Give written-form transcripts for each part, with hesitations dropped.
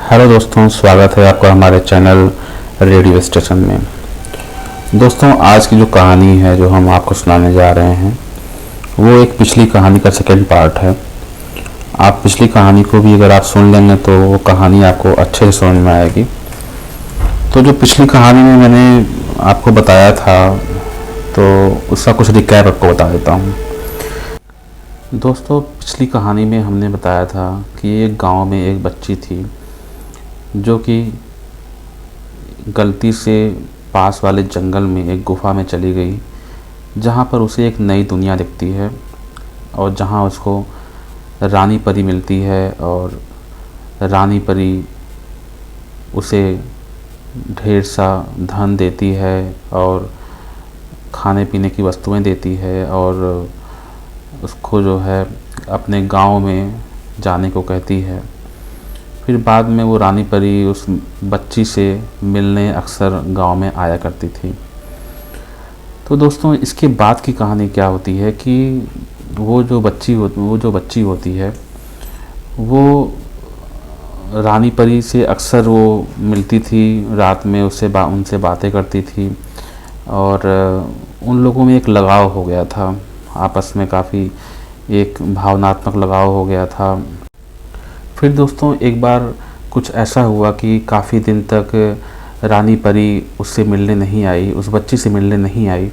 Hello दोस्तों, स्वागत है आपका हमारे चैनल रेडियो स्टेशन में। दोस्तों, आज की जो कहानी है जो हम आपको सुनाने जा रहे हैं वो एक पिछली कहानी का सेकंड पार्ट है। आप पिछली कहानी को भी अगर आप सुन लेंगे तो वो कहानी आपको अच्छे से समझ में आएगी। तो जो पिछली कहानी में मैंने आपको बताया था तो उसका कुछ रिकैप आपको बता देता हूँ। दोस्तों, पिछली कहानी में हमने बताया था कि एक गांव में एक बच्ची थी जो कि गलती से पास वाले जंगल में एक गुफा में चली गई, जहाँ पर उसे एक नई दुनिया दिखती है और जहाँ उसको रानी परी मिलती है और रानी परी उसे ढेर सा धन देती है और खाने पीने की वस्तुएं देती है और उसको जो है अपने गांव में जाने को कहती है। फिर बाद में वो रानी परी उस बच्ची से मिलने अक्सर गांव में आया करती थी। तो दोस्तों, इसके बाद की कहानी क्या होती है कि वो जो बच्ची होती है वो रानी परी से अक्सर वो मिलती थी, रात में उनसे बातें करती थी और उन लोगों में एक लगाव हो गया था, आपस में काफ़ी एक भावनात्मक लगाव हो गया था। फिर दोस्तों, एक बार कुछ ऐसा हुआ कि काफ़ी दिन तक रानी परी उससे मिलने नहीं आई, उस बच्ची से मिलने नहीं आई।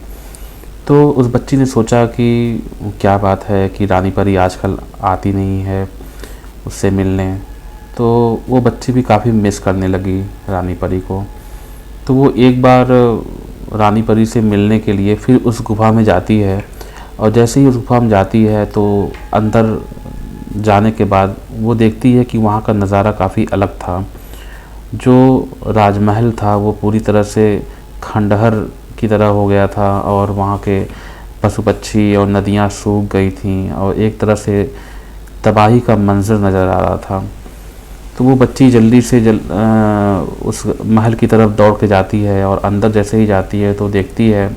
तो उस बच्ची ने सोचा कि क्या बात है कि रानी परी आजकल आती नहीं है उससे मिलने। तो वो बच्ची भी काफ़ी मिस करने लगी रानी परी को। तो वो एक बार रानी परी से मिलने के लिए फिर उस गुफा में जाती है और जैसे ही उस गुफा में जाती है तो अंदर जाने के बाद वो देखती है कि वहाँ का नज़ारा काफ़ी अलग था। जो राजमहल था वो पूरी तरह से खंडहर की तरह हो गया था और वहाँ के पशु पक्षी और नदियाँ सूख गई थीं और एक तरह से तबाही का मंजर नज़र आ रहा था। तो वो बच्ची जल्दी से उस महल की तरफ दौड़ के जाती है और अंदर जैसे ही जाती है तो देखती है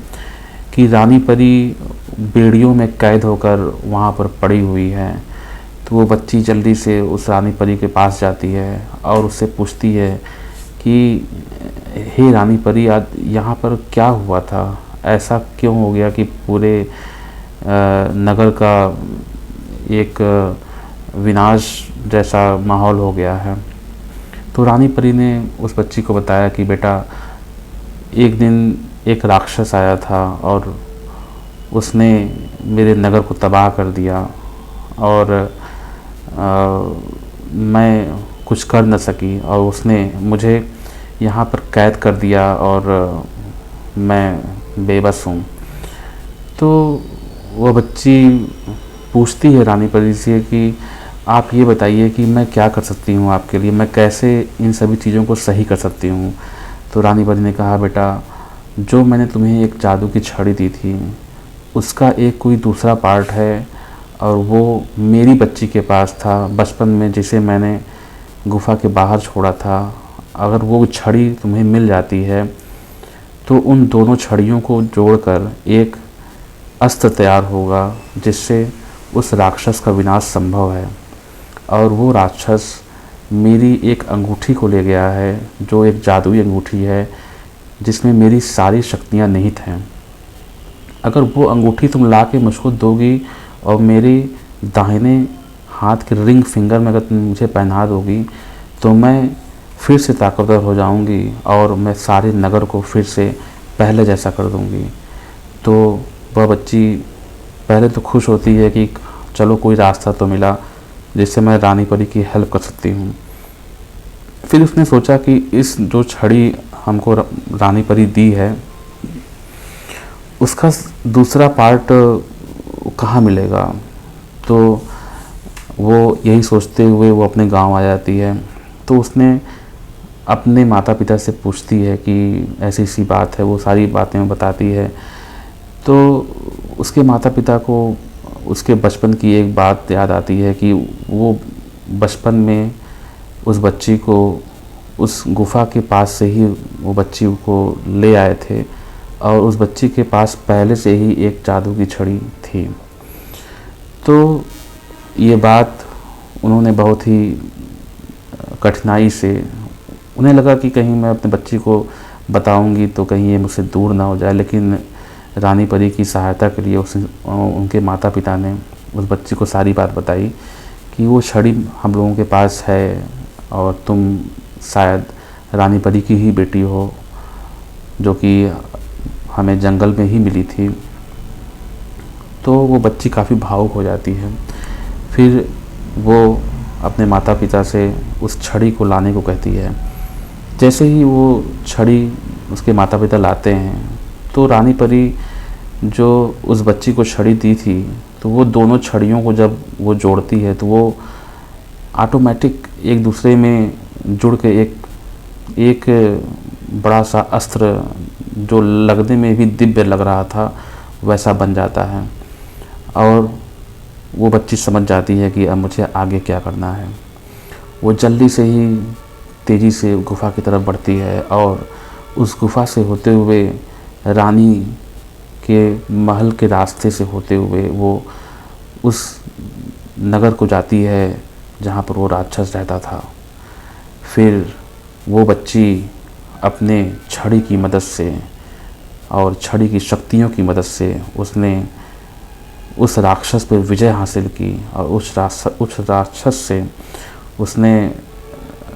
कि रानी परी बेड़ियों में कैद होकर वहाँ पर पड़ी हुई है। तो वो बच्ची जल्दी से उस रानी परी के पास जाती है और उससे पूछती है कि हे रानी परी, आज यहाँ पर क्या हुआ था, ऐसा क्यों हो गया कि पूरे नगर का एक विनाश जैसा माहौल हो गया है। तो रानी परी ने उस बच्ची को बताया कि बेटा, एक दिन एक राक्षस आया था और उसने मेरे नगर को तबाह कर दिया और मैं कुछ कर न सकी और उसने मुझे यहाँ पर कैद कर दिया और मैं बेबस हूँ। तो वह बच्ची पूछती है रानी परी से कि आप ये बताइए कि मैं क्या कर सकती हूँ आपके लिए, मैं कैसे इन सभी चीज़ों को सही कर सकती हूँ। तो रानी परी ने कहा, बेटा, जो मैंने तुम्हें एक जादू की छड़ी दी थी उसका एक कोई दूसरा पार्ट है और वो मेरी बच्ची के पास था बचपन में, जिसे मैंने गुफा के बाहर छोड़ा था। अगर वो छड़ी तुम्हें मिल जाती है तो उन दोनों छड़ियों को जोड़कर एक अस्त्र तैयार होगा जिससे उस राक्षस का विनाश संभव है। और वो राक्षस मेरी एक अंगूठी को ले गया है जो एक जादुई अंगूठी है जिसमें मेरी सारी शक्तियाँ निहित हैं। अगर वो अंगूठी तुम ला के मुझको दोगी और मेरे दाहिने हाथ के रिंग फिंगर में अगर तुम मुझे पहना दोगी तो मैं फिर से ताकतवर हो जाऊंगी और मैं सारे नगर को फिर से पहले जैसा कर दूंगी। तो वह बच्ची पहले तो खुश होती है कि चलो कोई रास्ता तो मिला जिससे मैं रानी परी की हेल्प कर सकती हूँ। फिर उसने सोचा कि इस जो छड़ी हमको रानी परी दी है उसका दूसरा पार्ट कहाँ मिलेगा। तो वो यही सोचते हुए वो अपने गांव आ जाती है। तो उसने अपने माता पिता से पूछती है कि ऐसी सी बात है, वो सारी बातें वो बताती है। तो उसके माता पिता को उसके बचपन की एक बात याद आती है कि वो बचपन में उस बच्ची को उस गुफा के पास से ही वो बच्ची को ले आए थे और उस बच्ची के पास पहले से ही एक जादू की छड़ी थी। तो ये बात उन्होंने बहुत ही कठिनाई से उन्हें लगा कि कहीं मैं अपने बच्ची को बताऊंगी तो कहीं ये मुझसे दूर ना हो जाए, लेकिन रानी परी की सहायता के लिए उनके माता पिता ने उस बच्ची को सारी बात बताई कि वो छड़ी हम लोगों के पास है और तुम शायद रानी परी की ही बेटी हो, जो कि हमें जंगल में ही मिली थी। तो वो बच्ची काफ़ी भावुक हो जाती है। फिर वो अपने माता पिता से उस छड़ी को लाने को कहती है। जैसे ही वो छड़ी उसके माता पिता लाते हैं तो रानी परी जो उस बच्ची को छड़ी दी थी, तो वो दोनों छड़ियों को जब वो जोड़ती है तो वो ऑटोमेटिक एक दूसरे में जुड़ के एक बड़ा सा अस्त्र, जो लगने में भी दिव्य लग रहा था, वैसा बन जाता है। और वो बच्ची समझ जाती है कि अब मुझे आगे क्या करना है। वो जल्दी से ही तेज़ी से गुफ़ा की तरफ बढ़ती है और उस गुफ़ा से होते हुए रानी के महल के रास्ते से होते हुए वो उस नगर को जाती है जहाँ पर वो राक्षस रहता था। फिर वो बच्ची अपने छड़ी की मदद से और छड़ी की शक्तियों की मदद से उसने उस राक्षस पर विजय हासिल की और उस राक्षस से उसने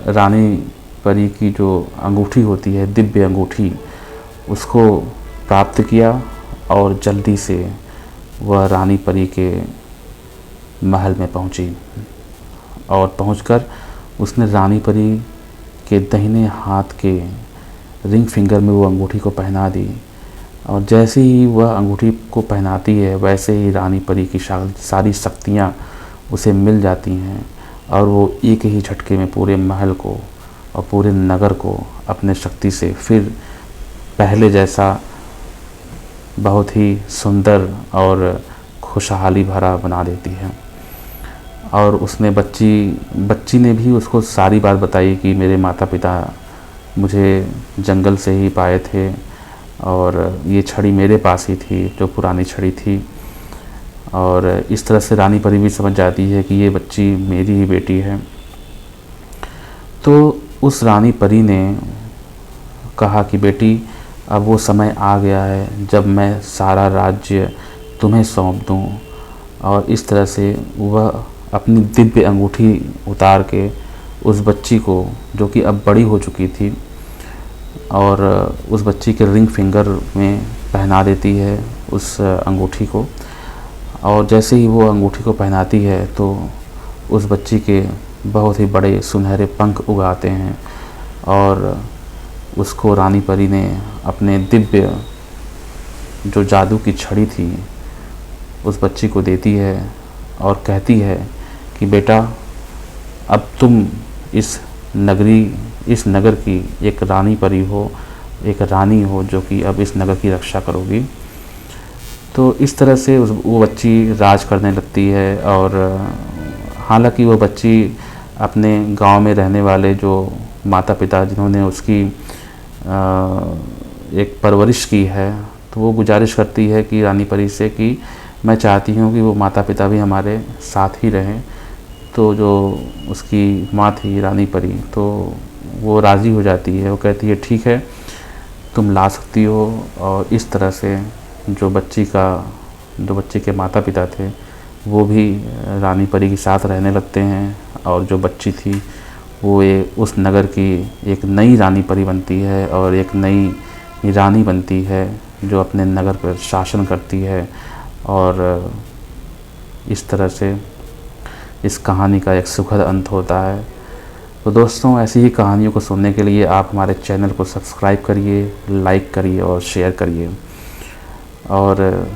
रानी परी की जो अंगूठी होती है, दिव्य अंगूठी, उसको प्राप्त किया और जल्दी से वह रानी परी के महल में पहुंची। और पहुंचकर उसने रानी परी के दाहिने हाथ के रिंग फिंगर में वो अंगूठी को पहना दी। और जैसे ही वह अंगूठी को पहनाती है वैसे ही रानी परी की सारी शक्तियाँ उसे मिल जाती हैं और वो एक ही झटके में पूरे महल को और पूरे नगर को अपने शक्ति से फिर पहले जैसा बहुत ही सुंदर और खुशहाली भरा बना देती है। और उसने बच्ची ने भी उसको सारी बात बताई कि मेरे माता पिता मुझे जंगल से ही पाए थे और ये छड़ी मेरे पास ही थी, जो पुरानी छड़ी थी। और इस तरह से रानी परी भी समझ जाती है कि ये बच्ची मेरी ही बेटी है। तो उस रानी परी ने कहा कि बेटी, अब वो समय आ गया है जब मैं सारा राज्य तुम्हें सौंप दूं। और इस तरह से वह अपनी दिव्य अंगूठी उतार के उस बच्ची को, जो कि अब बड़ी हो चुकी थी, और उस बच्ची के रिंग फिंगर में पहना देती है उस अंगूठी को। और जैसे ही वो अंगूठी को पहनाती है तो उस बच्ची के बहुत ही बड़े सुनहरे पंख उगाते हैं और उसको रानी परी ने अपने दिव्य जो जादू की छड़ी थी उस बच्ची को देती है और कहती है कि बेटा, अब तुम इस नगर की एक रानी परी हो, एक रानी हो जो कि अब इस नगर की रक्षा करोगी। तो इस तरह से वो बच्ची राज करने लगती है। और हालांकि वो बच्ची अपने गांव में रहने वाले जो माता पिता जिन्होंने उसकी एक परवरिश की है, तो वो गुजारिश करती है कि रानी परी से कि मैं चाहती हूँ कि वो माता पिता भी हमारे साथ ही रहें। तो जो उसकी माँ थी रानी परी, तो वो राज़ी हो जाती है। वो कहती है ठीक है, तुम ला सकती हो। और इस तरह से जो बच्ची के माता पिता थे वो भी रानी परी के साथ रहने लगते हैं। और जो बच्ची थी वो उस नगर की एक नई रानी परी बनती है और एक नई रानी बनती है जो अपने नगर पर शासन करती है। और इस तरह से इस कहानी का एक सुखद अंत होता है। तो दोस्तों, ऐसी ही कहानियों को सुनने के लिए आप हमारे चैनल को सब्सक्राइब करिए, लाइक करिए और शेयर करिए। और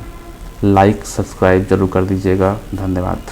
लाइक सब्सक्राइब ज़रूर कर दीजिएगा। धन्यवाद।